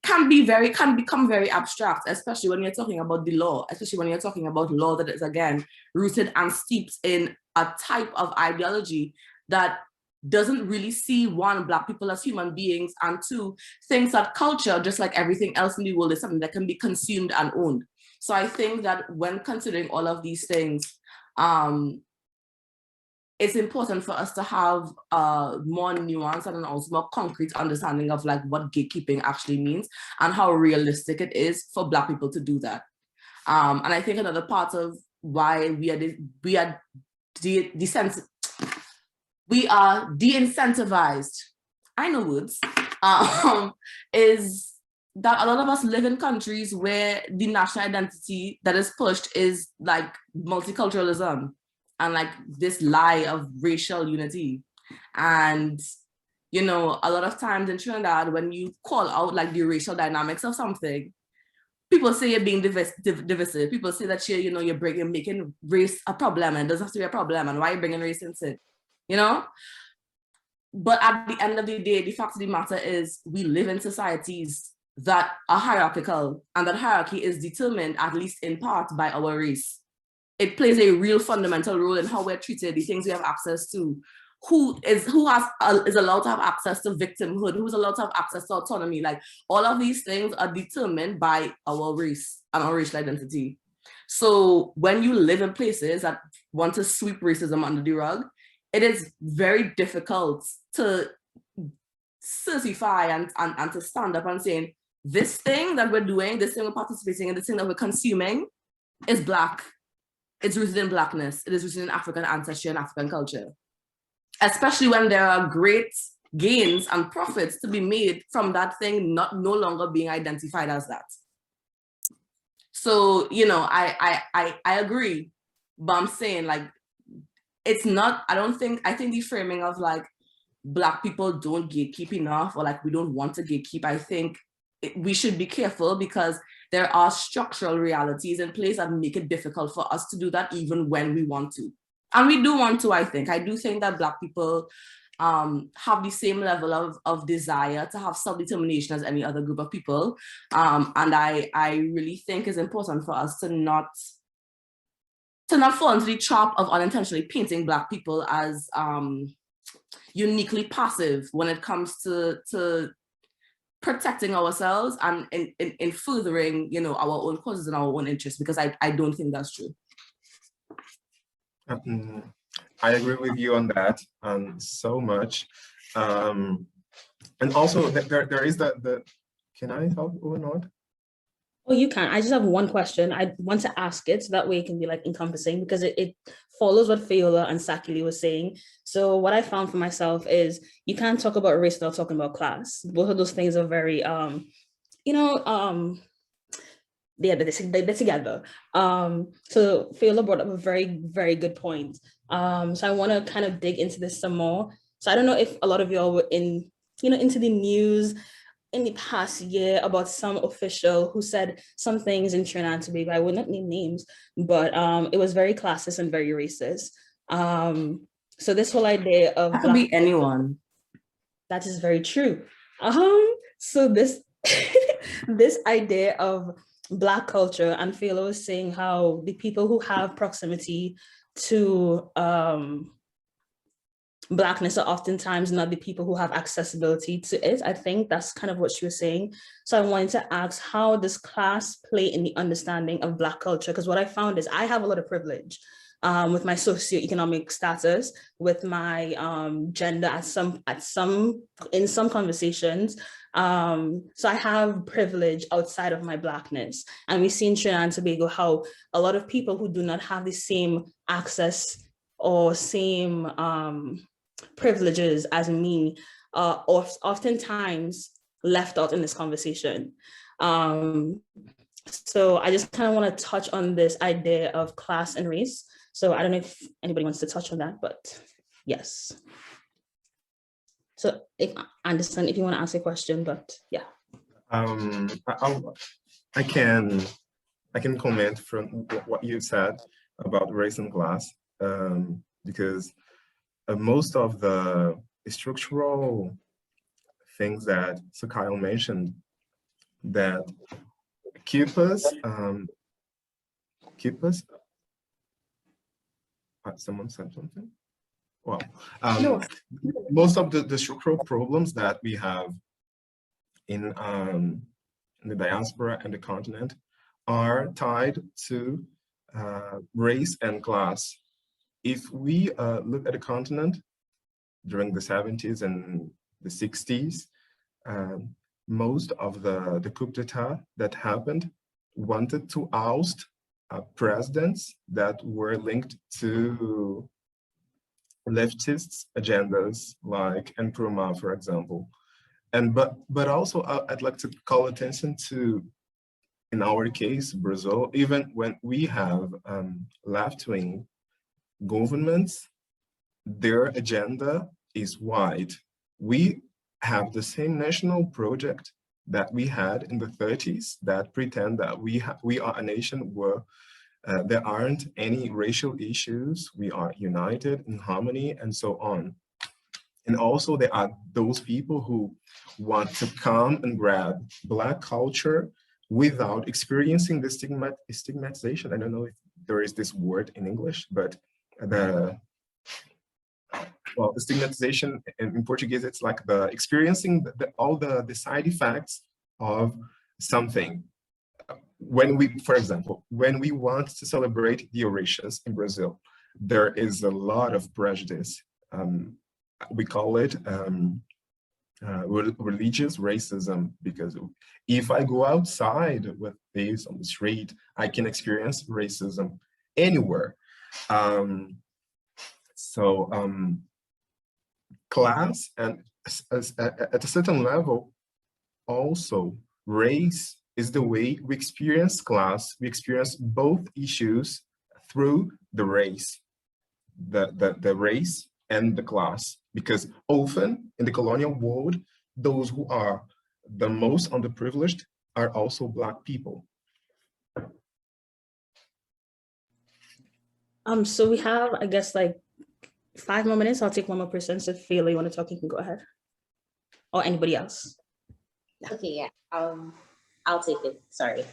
can become very abstract, especially when you're talking about the law, especially when you're talking about law that is, again, rooted and steeped in a type of ideology that doesn't really see, one, Black people as human beings, and two, thinks that culture, just like everything else in the world, is something that can be consumed and owned. So I think that when considering all of these things, it's important for us to have a more nuanced and also more concrete understanding of like what gatekeeping actually means and how realistic it is for Black people to do that. And I think another part of why we are de-incentivized, I know words, is that a lot of us live in countries where the national identity that is pushed is like multiculturalism and like this lie of racial unity. And, you know, a lot of times in Trinidad, when you call out like the racial dynamics of something, people say you're being divisive. People say that you're making race a problem, and it doesn't have to be a problem, and why are you bringing race into it, you know? But at the end of the day, the fact of the matter is we live in societies that are hierarchical, and that hierarchy is determined, at least in part, by our race. It plays a real fundamental role in how we're treated, the things we have access to, who is allowed to have access to victimhood, who's allowed to have access to autonomy. Like all of these things are determined by our race and our racial identity. So when you live in places that want to sweep racism under the rug, it is very difficult to certify and to stand up and saying, this thing that we're doing, this thing we're participating in, this thing that we're consuming is Black. It's rooted in Blackness. It is rooted in African ancestry and African culture. Especially when there are great gains and profits to be made from that thing no longer being identified as that. So, you know, I agree, but I'm saying like, it's not, I think the framing of like, Black people don't gatekeep enough, or like we don't want to gatekeep, I think we should be careful, because there are structural realities in place that make it difficult for us to do that even when we want to. And we do want to, I think. I do think that Black people have the same level of desire to have self-determination as any other group of people. And I really think it's important for us to not fall into the trap of unintentionally painting Black people as uniquely passive when it comes to protecting ourselves and in furthering, you know, our own causes and our own interests, because I don't think that's true. I agree with you on that so much. And also there is the can I help or not? Oh, you can. I just have one question. I want to ask it so that way it can be like encompassing because it follows what Fayola and Sakile was saying. So what I found for myself is you can't talk about race without talking about class. Both of those things are very they're together. So Fayola brought up a very, very good point. So I want to kind of dig into this some more. So I don't know if a lot of y'all were into the news in the past year about some official who said some things in Trinidad and Tobago. I would not name names, but it was very classist and very racist. So this whole idea of that could be anyone. That is very true. So this this idea of Black culture, and Philo was saying how the people who have proximity to Blackness are oftentimes not the people who have accessibility to it. I think that's kind of what she was saying. So I wanted to ask, how does class play in the understanding of Black culture? Because what I found is I have a lot of privilege with my socioeconomic status, with my gender in some conversations. So I have privilege outside of my Blackness. And we see in Trinidad and Tobago how a lot of people who do not have the same access or same privileges as me are oftentimes left out in this conversation. So I just kind of want to touch on this idea of class and race. So I don't know if anybody wants to touch on that, but yes. So if Anderson, if you want to ask a question, but yeah. I can comment from what you said about race and class, because most of the structural things that Sakile mentioned that keep us someone said something? Well, no. Most of the structural problems that we have in the diaspora and the continent are tied to race and class. If we look at the continent during the 70s and the 60s, most of the coup d'etat that happened wanted to oust presidents that were linked to leftist agendas, like Nkrumah, for example. And but also I'd like to call attention to, in our case, Brazil, even when we have left-wing governments, their agenda is wide. We have the same national project that we had in the 30s that pretend that we are a nation where there aren't any racial issues, we are united in harmony and so on. And also there are those people who want to come and grab Black culture without experiencing the stigmatization. I don't know if there is this word in English, but the stigmatization in Portuguese, it's like the experiencing all the side effects of something. When we, for example, when we want to celebrate the Orishas in Brazil, there is a lot of prejudice. We call it religious racism, because if I go outside with this on the street, I can experience racism anywhere. Class, and at a certain level, also race is the way we experience class. We experience both issues through the race, the race and the class, because often in the colonial world, those who are the most underprivileged are also Black people. So we have, I guess, like 5 more minutes. I'll take one more person. So if Fayola, you want to talk, you can go ahead. Or anybody else. Okay, yeah. I'll take it. Sorry.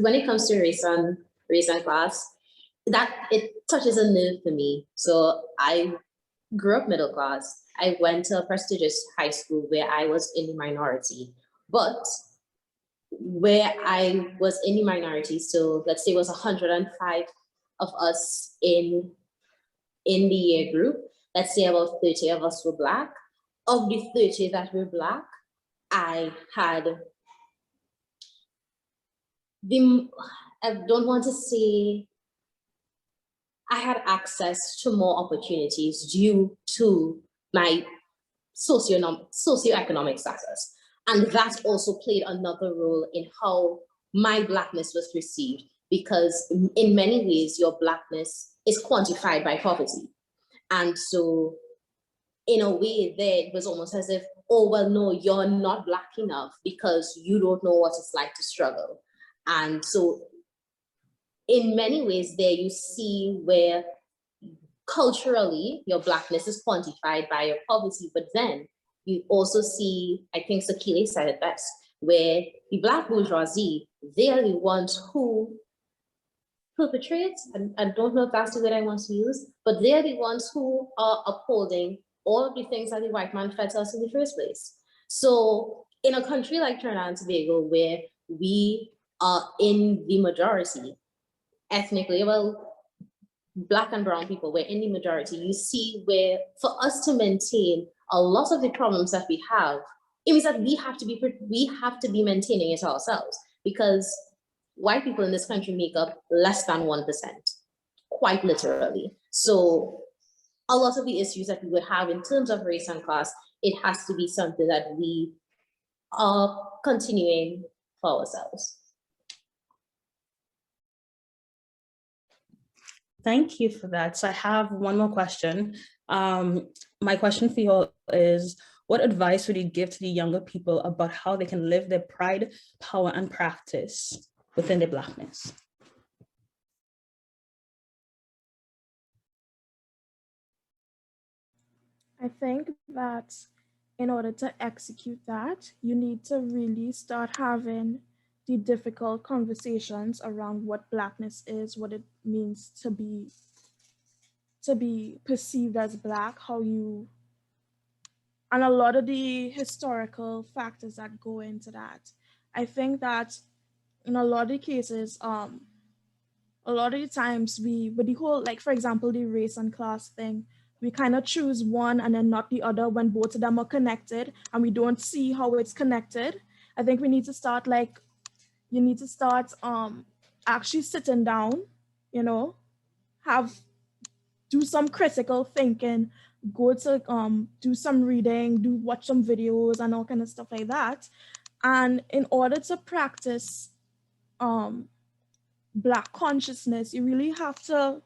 When it comes to race and class, that it touches a nerve for me. So I grew up middle class. I went to a prestigious high school where I was in the minority, but where I was in the minority, so let's say it was 105 of us in the year group. Let's say about 30 of us were Black. Of the 30 that were Black, I had I don't want to say I had access to more opportunities due to my socioeconomic status. And that also played another role in how my Blackness was perceived, because in many ways, your Blackness is quantified by poverty. And so in a way there, it was almost as if, oh, well, no, you're not Black enough because you don't know what it's like to struggle. And so in many ways there you see where culturally your Blackness is quantified by your poverty, but then you also see, I think Sakile said it best, where the Black bourgeoisie, they are the ones who perpetrate, and I don't know if that's the word I want to use, but they're the ones who are upholding all of the things that the white man fed us in the first place. So in a country like Trinidad and Tobago, where we are in the majority, ethnically, well, Black and brown people, we're in the majority, you see where for us to maintain a lot of the problems that we have, it means that we have to be maintaining it ourselves, because white people in this country make up less than 1%, quite literally. So a lot of the issues that we would have in terms of race and class, it has to be something that we are continuing for ourselves. Thank you for that. So I have one more question. My question for you all is, what advice would you give to the younger people about how they can live their pride, power, and practice within their Blackness? I think that in order to execute that, you need to really start having the difficult conversations around what Blackness is, what it means to be perceived as Black, how you, and a lot of the historical factors that go into that. I think that in a lot of the cases, a lot of the times with the whole, like for example, the race and class thing, we kind of choose one and then not the other when both of them are connected and we don't see how it's connected. I think we need to start you need to start actually sitting down, you know, do some critical thinking, go to do some reading, watch some videos and all kind of stuff like that. And in order to practice Black consciousness, you really have to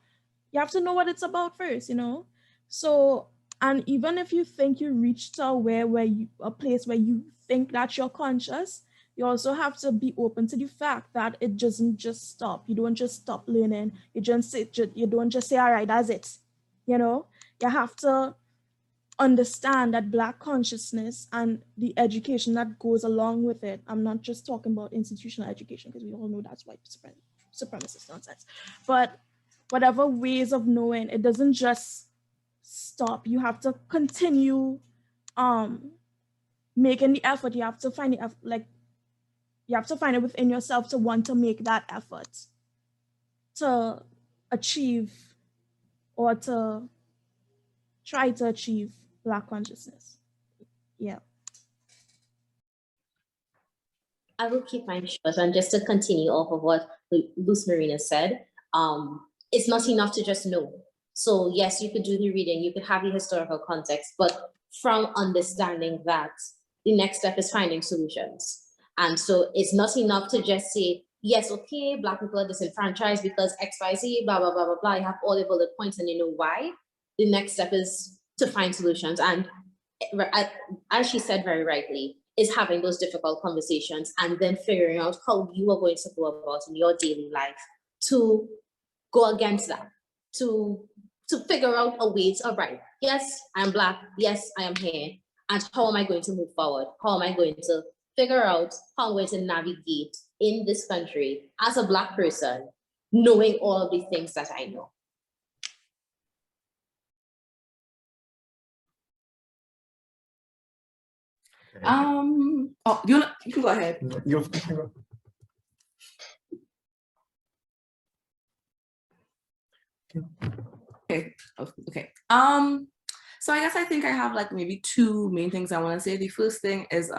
know what it's about first, you know. So, and even if you think you reached a place where you think that you're conscious, you also have to be open to the fact that it doesn't just stop. You don't just stop learning. You don't just say, all right, that's it. You know, you have to understand that Black consciousness and the education that goes along with it. I'm not just talking about institutional education, because we all know that's white supremacist nonsense. But whatever ways of knowing, it doesn't just stop. You have to continue making the effort. You have to find it, you have to find it within yourself to want to make that effort to achieve or to try to achieve Black consciousness. Yeah. I will keep mine short, and just to continue off of what Marina said, it's not enough to just know. So yes, you could do the reading, you could have the historical context, but from understanding that, the next step is finding solutions. And so it's not enough to just say, yes, okay, Black people are disenfranchised because X, Y, Z, blah, blah, blah, blah, blah. You have all the bullet points and you know why. The next step is to find solutions. And as she said very rightly, is having those difficult conversations and then figuring out how you are going to go about in your daily life to go against that, to figure out a way to, all right, yes, I'm Black, yes, I am here, and how am I going to move forward? How am I going to figure out how I'm going to navigate in this country as a Black person, knowing all of the things that I know? Oh, you can go ahead. You Okay. Okay. So I think I have like maybe two main things I want to say. The first thing is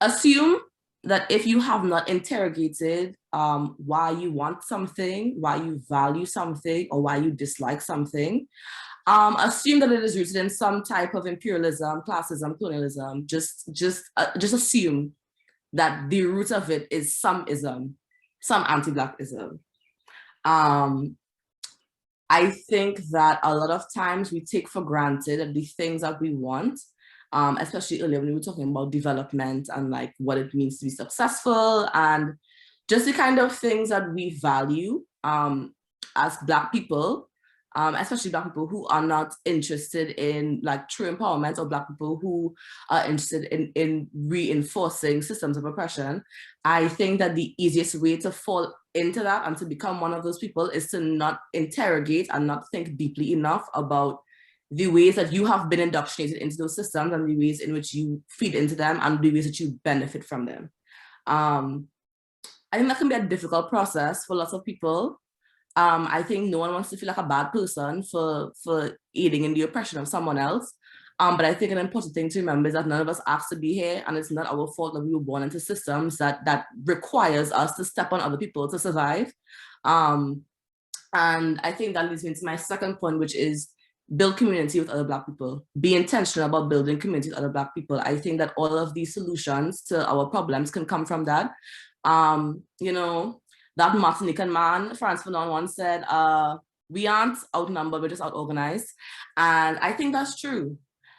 assume that if you have not interrogated why you want something, why you value something, or why you dislike something, assume that it is rooted in some type of imperialism, classism, colonialism. Just assume that the root of it is some ism, some anti-Blackism. I think that a lot of times we take for granted that the things that we want, especially earlier when we were talking about development and like what it means to be successful and just the kind of things that we value as Black people, especially Black people who are not interested in like true empowerment, or Black people who are interested in reinforcing systems of oppression. I think that the easiest way to fall into that and to become one of those people is to not interrogate and not think deeply enough about the ways that you have been indoctrinated into those systems and the ways in which you feed into them and the ways that you benefit from them. I think that can be a difficult process for lots of people. I think no one wants to feel like a bad person for aiding in the oppression of someone else. But I think an important thing to remember is that none of us asked to be here, and it's not our fault that we were born into systems that requires us to step on other people to survive. And I think that leads me to my second point, which is build community with other Black people. Be intentional about building community with other Black people. I think that all of these solutions to our problems can come from that. You know, that Martinican man, Frantz Fanon, once said, we aren't outnumbered, we're just out-organized. And I think that's true.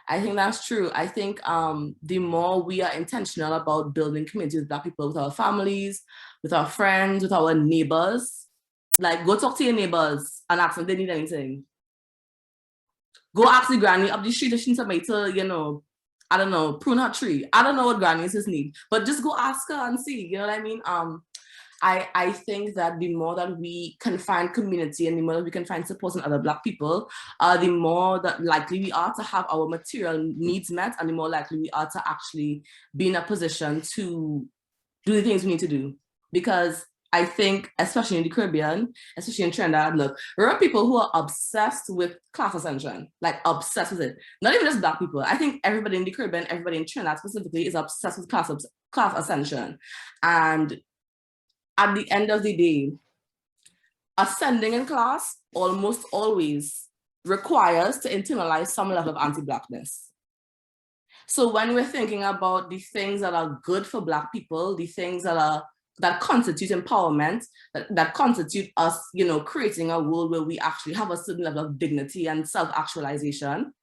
I think that's true. I think the more we are intentional about building community with Black people, with our families, with our friends, with our neighbors, like go talk to your neighbors and ask them if they need anything. Go ask the granny up the street if she needs somebody to, you know, I don't know, prune her tree. I don't know what grannies need, but just go ask her and see, you know what I mean? I think that the more that we can find community and the more that we can find support in other Black people, the more that likely we are to have our material needs met, and the more likely we are to actually be in a position to do the things we need to do. Because I think, especially in the Caribbean, especially in Trinidad, look, there are people who are obsessed with class ascension, like obsessed with it. Not even just Black people. I think everybody in the Caribbean, everybody in Trinidad specifically is obsessed with class ascension. And at the end of the day, ascending in class almost always requires to internalize some level of anti-Blackness. So when we're thinking about the things that are good for Black people, the things that constitute empowerment, that constitute us, you know, creating a world where we actually have a certain level of dignity and self-actualization,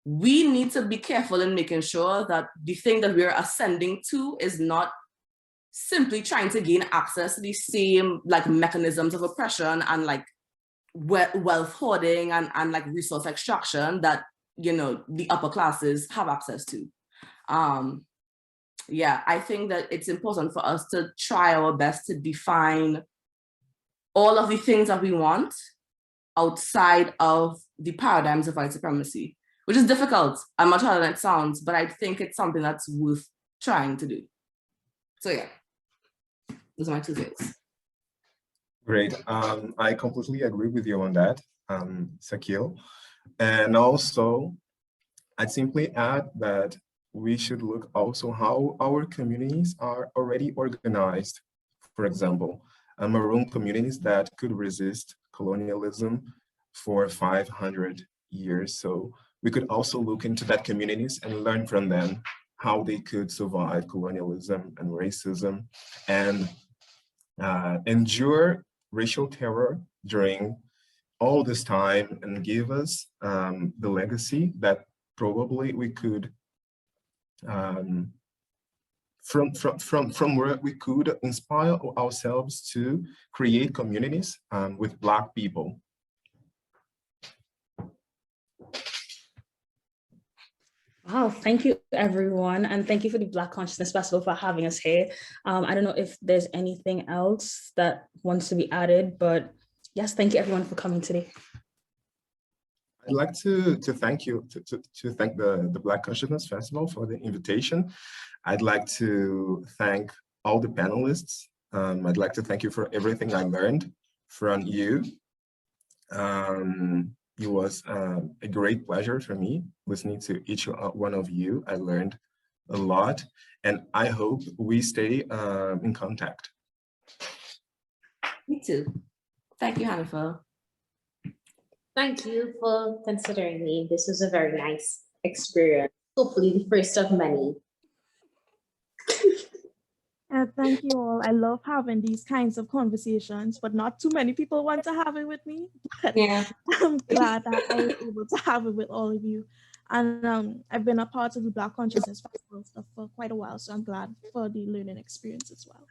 we need to be careful in making sure that the thing that we're ascending to is not simply trying to gain access to the same like mechanisms of oppression and like wealth hoarding and like resource extraction that, you know, the upper classes have access to. Yeah, I think that it's important for us to try our best to define all of the things that we want outside of the paradigms of white supremacy, which is difficult and much harder than it sounds, but I think it's something that's worth trying to do. So yeah. Those are my 2 things. Great. I completely agree with you on that, Sakile. And also, I'd simply add that we should look also how our communities are already organized. For example, Maroon communities that could resist colonialism for 500 years. So we could also look into that communities and learn from them how they could survive colonialism and racism and endure racial terror during all this time and give us the legacy that probably we could, from where we could inspire ourselves to create communities with Black people. Wow, thank you everyone. And thank you for the Black Consciousness Festival for having us here. I don't know if there's anything else that wants to be added, but yes, thank you everyone for coming today. I'd like to thank you, to thank the Black Consciousness Festival for the invitation. I'd like to thank all the panelists. I'd like to thank you for everything I learned from you. It was a great pleasure for me listening to each one of you. I learned a lot, and I hope we stay in contact. Me too. Thank you, Hannifah. Thank you for considering me. This was a very nice experience. Hopefully the first of many. Thank you all. I love having these kinds of conversations, but not too many people want to have it with me. But Yeah. I'm glad that I was able to have it with all of you. And I've been a part of the Black Consciousness Festival stuff for quite a while, so I'm glad for the learning experience as well.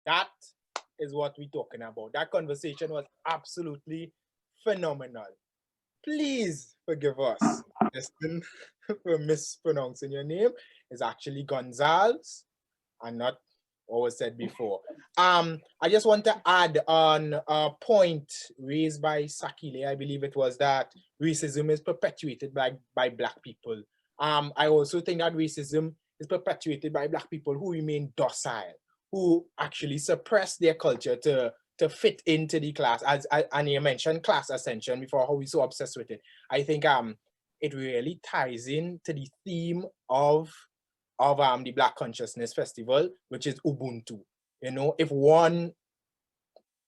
That is what we're talking about. That conversation was absolutely phenomenal. Please forgive us. Justin, for mispronouncing your name. It's actually Gonçalves and not what was said before. I just want to add on a point raised by Sakile. I believe it was that racism is perpetuated by Black people. I also think that racism is perpetuated by Black people who remain docile, who actually suppress their culture to fit into the class. And you mentioned class ascension before, how we're so obsessed with it. I think it really ties into the theme of the Black Consciousness Festival, which is Ubuntu. You know, if one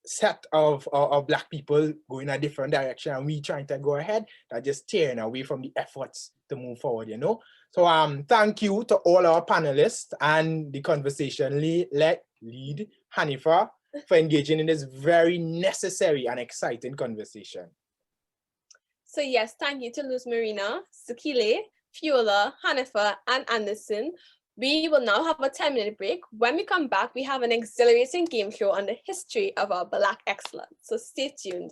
set of Black people go in a different direction and we trying to go ahead, that just tearing away from the efforts to move forward, you know. So thank you to all our panelists and the conversation lead Hannifah for engaging in this very necessary and exciting conversation. So yes, thank you to Luz Marina, Sakile, Fayola, Hannifah, and Anderson. We will now have a 10-minute break. When we come back, we have an exhilarating game show on the history of our Black excellence. So stay tuned.